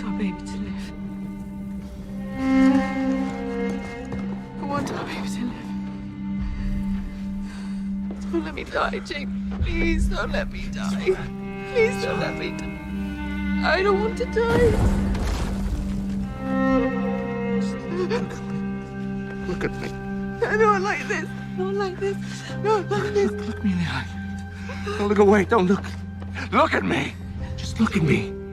our baby to live. I want our baby to live. Don't let me die, Jake. Please don't let me die. Please don't let me die. I don't want to die. Look at me. I don't like this. Not like this. Not like this. Look me in the eye. Don't look away. Don't look. Look at me. Just look at me.